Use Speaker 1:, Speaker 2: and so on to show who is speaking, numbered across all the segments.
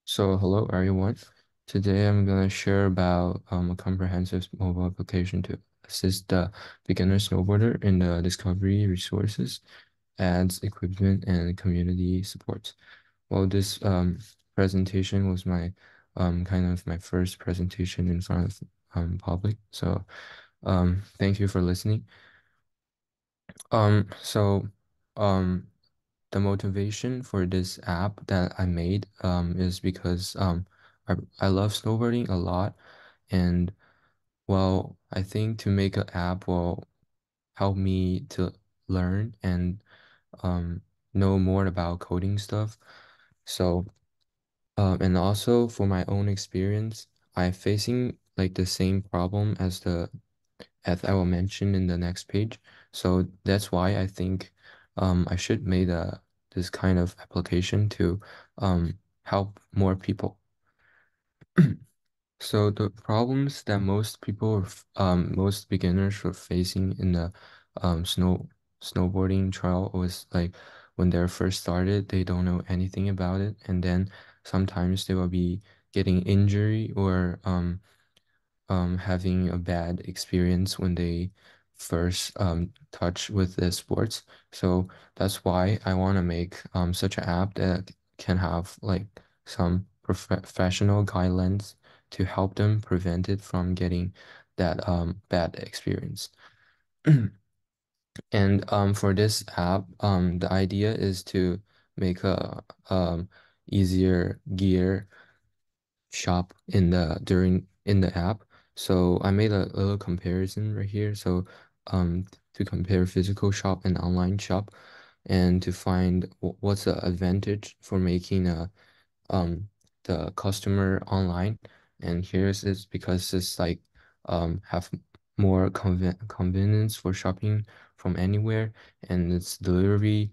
Speaker 1: Hello everyone. Today I'm gonna share about a comprehensive mobile application to assist the beginner snowboarder in the discovery resources, ads, equipment, and community support. Well, this presentation was my kind of my first presentation in front of public. Thank you for listening. Um, so um, the motivation for this app that I made is because I love snowboarding a lot, and well, I think to make an app will help me to learn and um, know more about coding stuff. So and also for my own experience, I'm facing like the same problem as I will mention in the next page. So that's why I think I should make this kind of application to help more people. So the problems that most people, most beginners are facing in the snowboarding trial was like when they're first started, they don't know anything about it, and then sometimes they will be getting injury or having a bad experience when they first touch with the sports. So that's why I want to make such an app that can have like some professional guidelines to help them prevent it from getting that bad experience. And for this app, the idea is to make a easier gear shop in the app. So I made a little comparison right here. So to compare physical shop and online shop and to find what's the advantage for making a um the customer online. And here's is because it's like have more convenience for shopping from anywhere, and it's delivery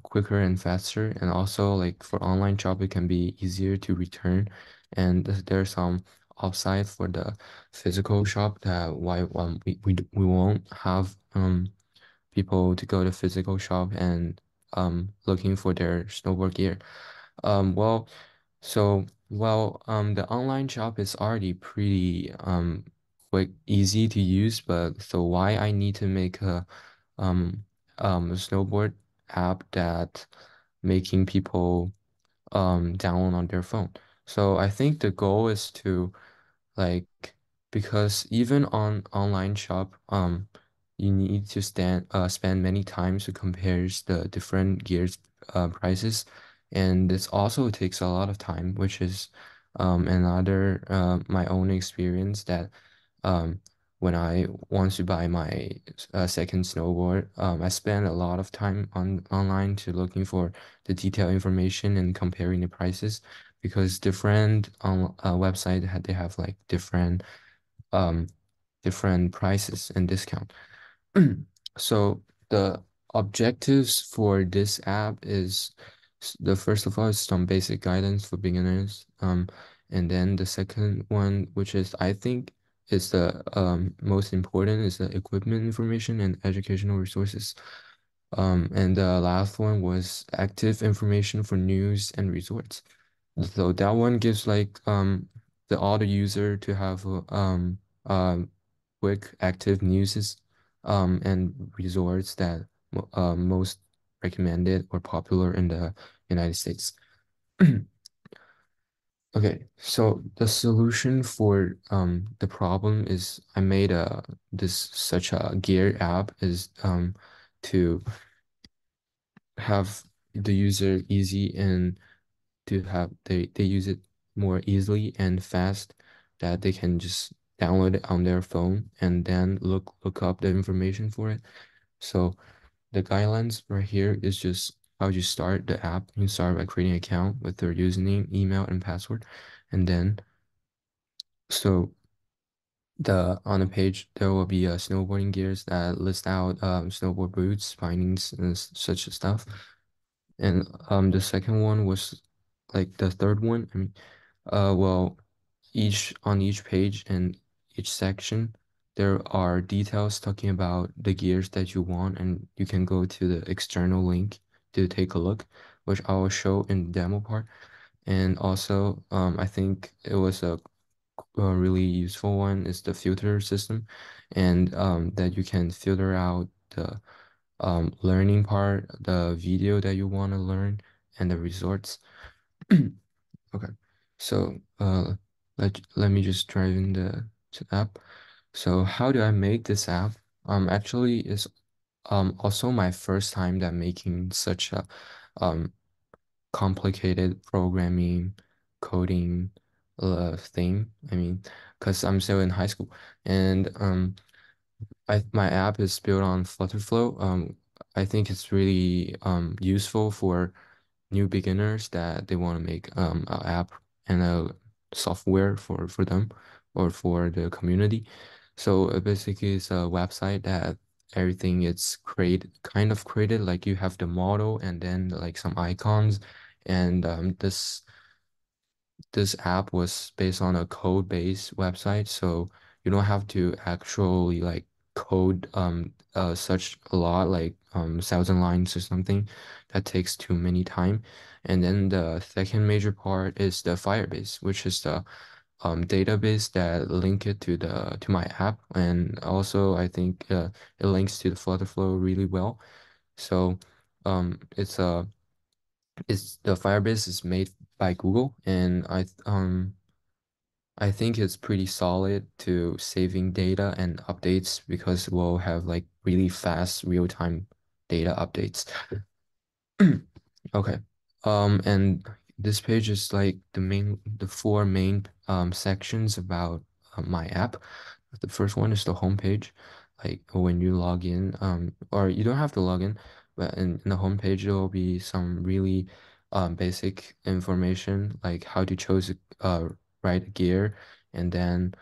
Speaker 1: quicker and faster, and also like for online shop it can be easier to return, and there's some upside for the physical shop that why we won't have people to go to physical shop and looking for their snowboard gear. Well, the online shop is already pretty quick, easy to use, but so why I need to make um a snowboard app that making people download on their phone. So I think the goal is to like because even on online shop you need to spend many times to compare the different gears prices, and this also takes a lot of time, which is another my own experience that um when I want to buy my second snowboard, I spend a lot of time online to looking for the detailed information and comparing the prices because different on website they have like um different prices and discount. So the objectives for this app is the first of all is some basic guidance for beginners. And then the second one, which is I think is the most important, is the equipment information and educational resources. And the last one was active information for news and resorts. So that one gives like the all the user to have quick active news and resorts that most recommended or popular in the United States. Okay, so the solution for the problem is I made this such a gear app is to have the user easy and to have they use it more easily and fast, that they can just download it on their phone and then look up the information for it. So the guidelines right here is just how you start the app. You start by creating an account with their username, email, and password. And then so the on the page there will be snowboarding gears that list out snowboard boots, bindings, and such stuff. And the second one was like the third one. I mean, well, each page and each section, there are details talking about the gears that you want, and you can go to the external link to take a look, which I will show in the demo part. And also, I think it was a really useful one is the filter system, and that you can filter out the learning part, the video that you want to learn, and the resorts. Okay, so let me just drive in the app. So how do I make this app? Actually, it's also my first time that making such a um complicated programming coding thing. I mean, because I'm still in high school, and my app is built on FlutterFlow. I think it's really useful for new beginners that they want to make an app and a software for them or for the community. So basically, it's a website that everything is created like you have the model and then like some icons, and this app was based on a code-based website, so you don't have to actually like code such a lot like 1,000 lines or something. That takes too many time. And then the second major part is the Firebase, which is the database that link it to my app, and also I think it links to the FlutterFlow really well. So it's a it's the Firebase is made by Google, and I think it's pretty solid to saving data and updates because we'll have like really fast real-time data updates. Okay. And this page is like the four main sections about my app. The first one is the home page. Like when you log in, or you don't have to log in, but in the home page there will be some really basic information like how to choose right gear, and then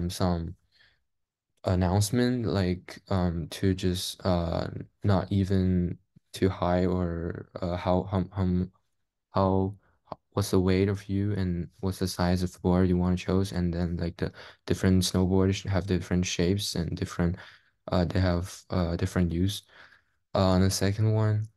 Speaker 1: some announcement like to just not even too high, or how what's the weight of you and what's the size of board you want to choose, and then like the different snowboards have different shapes and different they have different use. The second one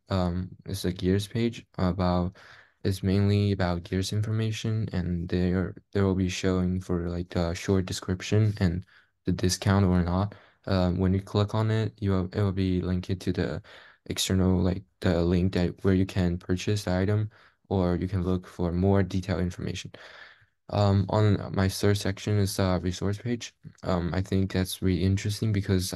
Speaker 1: is the gears page about it's mainly about gears information, and there will be showing for like the short description and the discount or not. When you click on it, it will be linked to the external like the link that where you can purchase the item, or you can look for more detailed information. On my third section is the resource page. I think that's really interesting because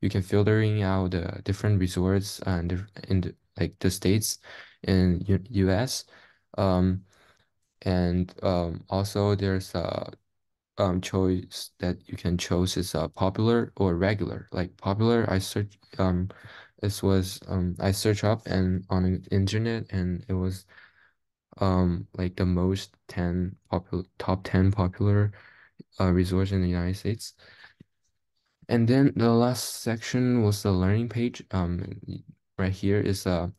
Speaker 1: you can filtering out the different resorts and in like the states in US. Um, and also there's a choice that you can choose is popular or regular. Like popular, I search up and on the internet, and it was like the most 10 popular top 10 popular resorts in the United States. And then the last section was the learning page. Right here is I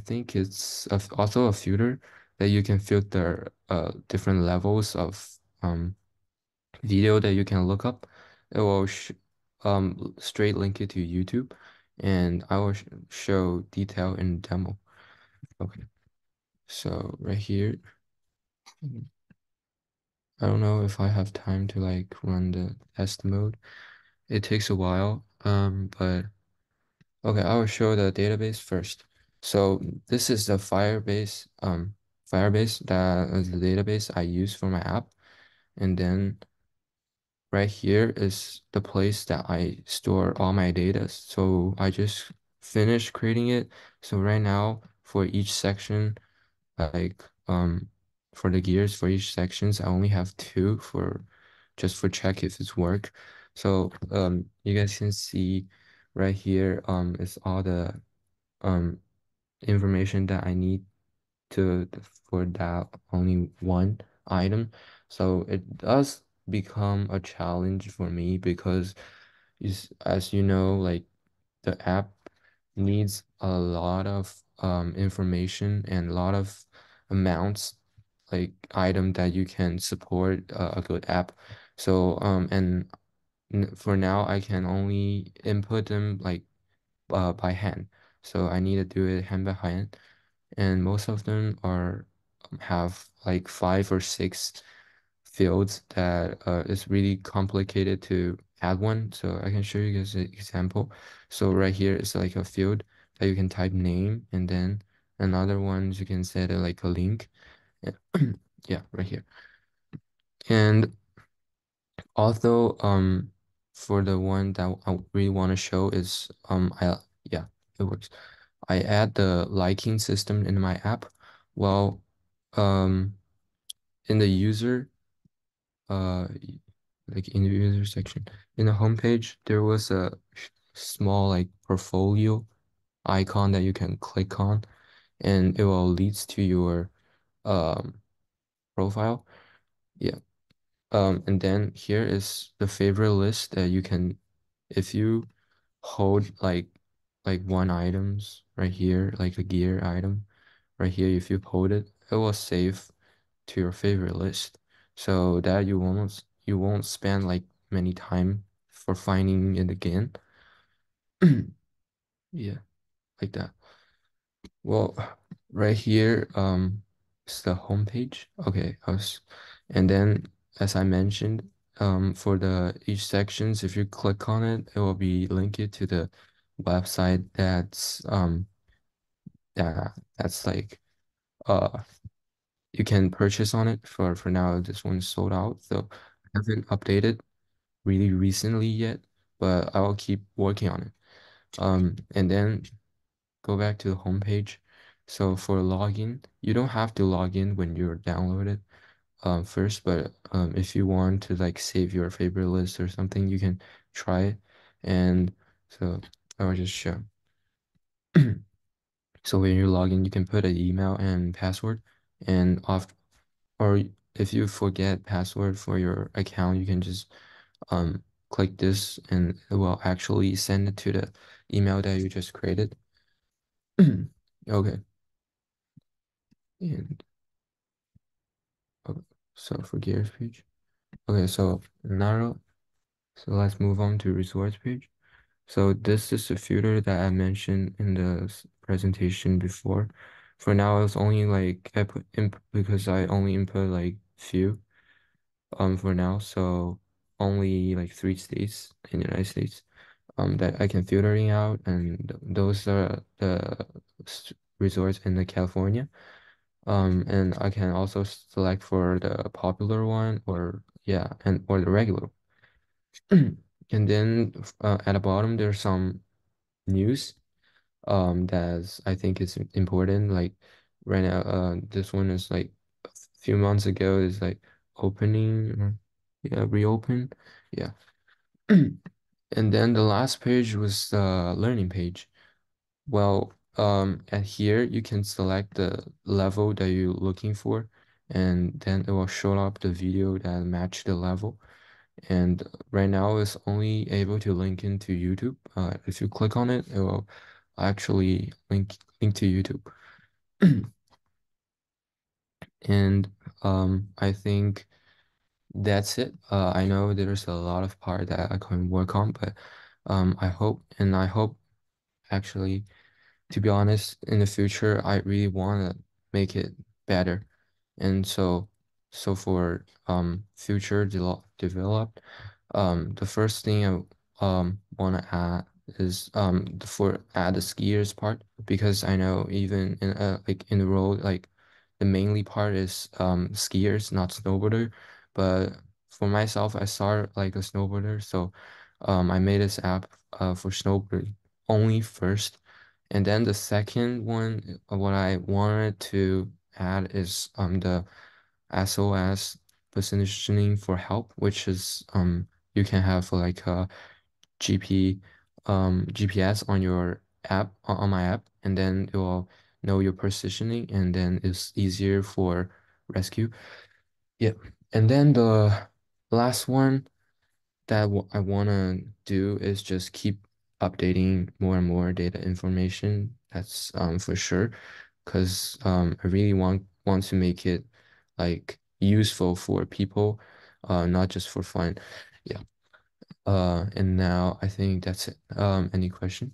Speaker 1: think it's also a filter that you can filter different levels of video that you can look up. It will sh straight link it to YouTube, and I will sh show detail in demo. Okay, so right here. I don't know if I have time to like run the test mode. It takes a while, but okay, I will show the database first. So this is the Firebase that is the database I use for my app. And then right here is the place that I store all my data. So I just finished creating it. So right now for each section, like for the gears for each sections, I only have two for just for check if it's work. So you guys can see right here is all the um information that I need to for that only one item. So it does become a challenge for me because is as you know, like the app needs a lot of information and a lot of amounts like item that you can support a good app. So and for now I can only input them like by hand. So I need to do it hand by hand. and most of them are have like 5 or 6 fields that is really complicated to add one. So I can show you guys an example. So right here is like a field that you can type name, and then another one you can set like a link. Yeah, right here. And although for the one that I really want to show is I yeah, it works. I add the liking system in my app. Well, um in the user like in the user section in the homepage there was a small like portfolio icon that you can click on, and it will leads to your um profile. Yeah. And then here is the favorite list that you can, if you hold like one items right here, like a gear item right here, if you hold it, it will save to your favorite list, so that you won't spend like many time for finding it again. Yeah, like that. Well, right here, is the home page. Okay, and then as I mentioned, for the each sections, if you click on it, it will be linked to the website that's like uh you can purchase on it. For now, this one's sold out, so I haven't updated really recently yet, but I will keep working on it. And then go back to the home page. So for login, you don't have to log in when you're downloaded first, but if you want to like save your favorite list or something, you can try it. And so I will just show. So when you log in, you can put an email and password, and off or if you forget password for your account, you can just click this and it will actually send it to the email that you just created. Okay. And okay, so for gears page. Okay, so now let's move on to resource page. So this is the filter that I mentioned in the presentation before. For now, it's only like I put in because I only input like few for now, so only like 3 states in the United States that I can filtering out, and those are the resorts in the California. And I can also select for the popular one, or yeah, and or the regular. And then at the bottom there's some news that's I think is important. Like right now, this one is like a few months ago is like opening, yeah, reopen, yeah. And then the last page was the learning page. Well, at here you can select the level that you're looking for, and then it will show up the video that match the level. And right now it's only able to link into YouTube. If you click on it, it will actually link to YouTube. And I think that's it. I know there's a lot of part that I can work on, but I hope actually, to be honest, in the future, I really want to make it better. And so for future develop, the first thing I want to add is for add the skiers part, because I know even in like in the road, like the mainly part is skiers, not snowboarder. But for myself, I started like a snowboarder, so I made this app for snowboarding only first. And then the second one, what I wanted to add is the SOS positioning for help, which is you can have like a GPS on your app on my app, and then it will know your positioning, and then it's easier for rescue. Yep. And then the last one that I want to do is just keep updating more and more data information. That's for sure, because I really want to make it like useful for people, not just for fun. Yeah. And now I think that's it. Any question?